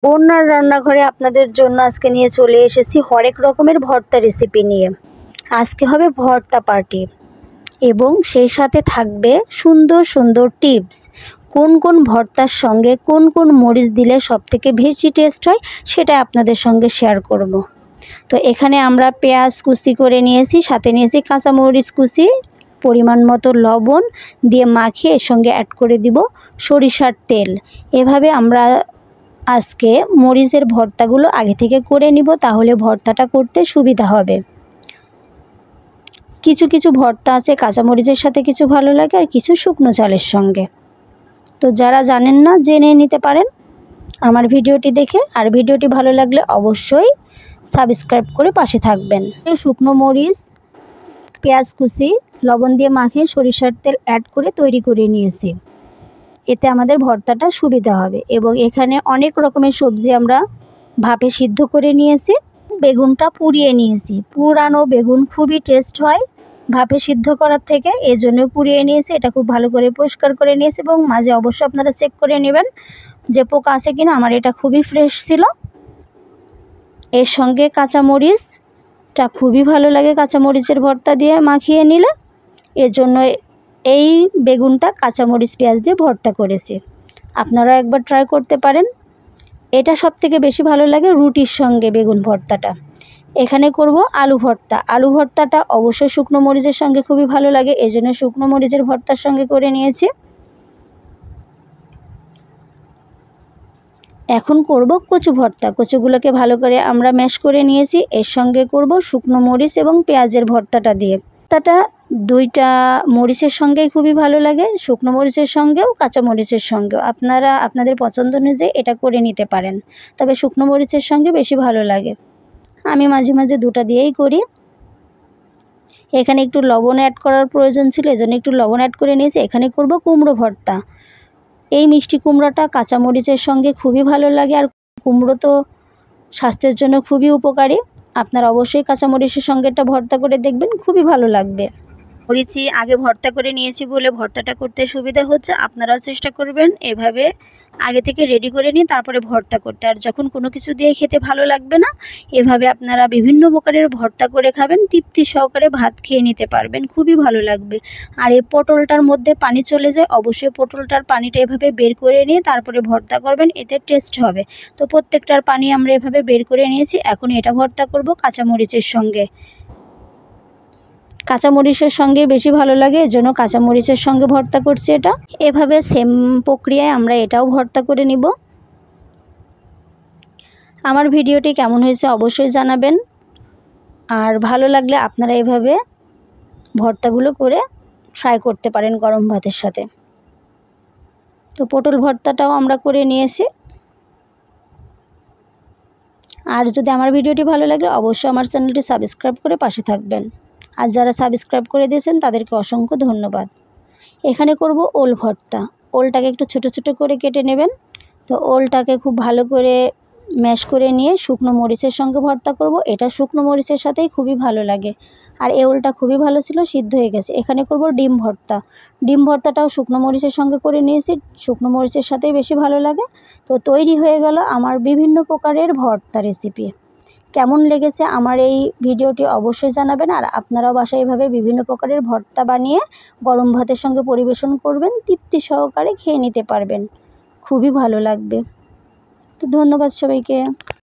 বন্যার রান্নাঘরে আপনাদের জন্য আজকে নিয়ে চলে এসেছি হরেক রকমের ভর্তা রেসিপি নিয়ে। আজকে হবে ভর্তা পার্টি এবং সেই সাথে থাকবে সুন্দর সুন্দর টিপস। কোন কোন ভর্তার সঙ্গে কোন কোন মরিচ দিলে সবথেকে বেশি টেস্ট হয় সেটা আপনাদের সঙ্গে শেয়ার করব। তো এখানে আমরা পেঁয়াজ কুচি করে নিয়েছি, সাথে নিয়েছি কাঁচামরিচ কুচি, পরিমাণ মতো লবণ দিয়ে মাখিয়ে এর সঙ্গে অ্যাড করে দিব সরিষার তেল। এভাবে আমরা আজকে মরিচের ভর্তাগুলো আগে থেকে করে নিব, তাহলে ভর্তাটা করতে সুবিধা হবে। কিছু কিছু ভর্তা আছে কাঁচামরিচের সাথে কিছু ভালো লাগে আর কিছু শুকনো চালের সঙ্গে। তো যারা জানেন না জেনে নিতে পারেন আমার ভিডিওটি দেখে, আর ভিডিওটি ভালো লাগলে অবশ্যই সাবস্ক্রাইব করে পাশে থাকবেন। শুকনো মরিচ, পেঁয়াজ কুচি, লবণ দিয়ে মাখিয়ে সরিষার তেল অ্যাড করে তৈরি করে নিয়েছি, এতে আমাদের ভর্তাটা সুবিধা হবে। এবং এখানে অনেক রকমের সবজি আমরা ভাপে সিদ্ধ করে নিয়েছি। বেগুনটা পুড়িয়ে নিয়েছি, পুরানো বেগুন খুবই টেস্ট হয় ভাপে সিদ্ধ করার থেকে, এই জন্য পুড়িয়ে নিয়েছি। এটা খুব ভালো করে পরিষ্কার করে নিয়েছি এবং মাঝে অবশ্যই আপনারা চেক করে নেবেন যে পোকা আছে কিনা। আমার এটা খুবই ফ্রেশ ছিল। এর সঙ্গে কাঁচামরিচটা খুবই ভালো লাগে কাঁচামরিচের ভর্তা দিয়ে মাখিয়ে নিলে, এর জন্য এই বেগুনটা কাঁচামরিচ পেঁয়াজ দিয়ে ভর্তা করেছি। আপনারা একবার ট্রাই করতে পারেন। এটা সবথেকে বেশি ভালো লাগে রুটির সঙ্গে বেগুন ভর্তাটা। এখানে করব আলু ভর্তা। আলু ভর্তাটা অবশ্যই শুকনো মরিচের সঙ্গে খুবই ভালো লাগে, এই জন্য শুকনো মরিচের ভর্তার সঙ্গে করে নিয়েছি। এখন করব কচু ভর্তা। কচুগুলোকে ভালো করে আমরা ম্যাশ করে নিয়েছি, এর সঙ্গে করব শুকনো মরিচ এবং পেঁয়াজের ভর্তাটা দিয়ে। ভর্তাটা দুইটা মরিচের সঙ্গেই খুবই ভালো লাগে, শুকনো মরিচের সঙ্গেও কাঁচা মরিচের সঙ্গেও। আপনারা আপনাদের পছন্দ অনুযায়ী এটা করে নিতে পারেন, তবে শুকনো মরিচের সঙ্গে বেশি ভালো লাগে। আমি মাঝে মাঝে দুটা দিয়েই করি। এখানে একটু লবণ অ্যাড করার প্রয়োজন ছিল, এজন্য একটু লবণ অ্যাড করে নিয়েছি। এখানে করব কুমড়ো ভর্তা। এই মিষ্টি কুমড়োটা কাঁচামরিচের সঙ্গে খুবই ভালো লাগে, আর কুমড়ো তো স্বাস্থ্যের জন্য খুবই উপকারী। আপনারা অবশ্যই কাঁচামরিচের সঙ্গে একটা ভর্তা করে দেখবেন, খুবই ভালো লাগবে। মরিচি আগে ভর্তা করে নিয়েছি বলে ভর্তাটা করতে সুবিধা হচ্ছে। আপনারাও চেষ্টা করবেন এভাবে আগে থেকে রেডি করে নিয়ে তারপরে ভর্তা করতে। আর যখন কোনো কিছু দিয়ে খেতে ভালো লাগবে না, এভাবে আপনারা বিভিন্ন প্রকারের ভর্তা করে খাবেন, তৃপ্তি সহকারে ভাত খেয়ে নিতে পারবেন, খুবই ভালো লাগবে। আর এই পটলটার মধ্যে পানি চলে যায়, অবশ্যই পটলটার পানিটা এভাবে বের করে নিয়ে তারপরে ভর্তা করবেন, এতে টেস্ট হবে। তো প্রত্যেকটার পানি আমরা এভাবে বের করে নিয়েছি। এখন এটা ভর্তা করব কাঁচামরিচের সঙ্গে। কাঁচামরিচের সঙ্গে বেশি ভালো লাগে, এজন্য কাঁচামরিচের সঙ্গে ভর্তা করছি এটা। এভাবে সেম প্রক্রিয়ায় আমরা এটাও ভর্তা করে নিব। আমার ভিডিওটি কেমন হয়েছে অবশ্যই জানাবেন, আর ভালো লাগলে আপনারা এভাবে ভর্তাগুলো করে ট্রাই করতে পারেন গরম ভাতের সাথে। তো পটল ভর্তাটাও আমরা করে নিয়েছি। আর যদি আমার ভিডিওটি ভালো লাগে অবশ্যই আমার চ্যানেলটি সাবস্ক্রাইব করে পাশে থাকবেন। আর যারা সাবস্ক্রাইব করে দিয়েছেন তাদেরকে অসংখ্য ধন্যবাদ। এখানে করব ওল ভর্তা। ওলটাকে একটু ছোট ছোট করে কেটে নেবেন। তো ওলটাকে খুব ভালো করে ম্যাশ করে নিয়ে শুকনো মরিচের সঙ্গে ভর্তা করব। এটা শুকনো মরিচের সাথেই খুবই ভালো লাগে। আর এই ওলটা খুবই ভালো ছিল, সিদ্ধ হয়ে গেছে। এখানে করব ডিম ভর্তা। ডিম ভর্তাটাও শুকনো মরিচের সঙ্গে করে নিয়েছি, শুকনো মরিচের সাথেই বেশি ভালো লাগে। তো তৈরি হয়ে গেল আমার বিভিন্ন প্রকারের ভর্তা রেসিপি। কেমন লেগেছে আমার এই ভিডিওটি অবশ্যই জানাবেন। আর আপনারাও বাসায় এভাবে বিভিন্ন প্রকারের ভর্তা বানিয়ে গরম ভাতের সঙ্গে পরিবেশন করবেন, তৃপ্তি সহকারে খেয়ে নিতে পারবেন, খুবই ভালো লাগবে। তো ধন্যবাদ সবাইকে।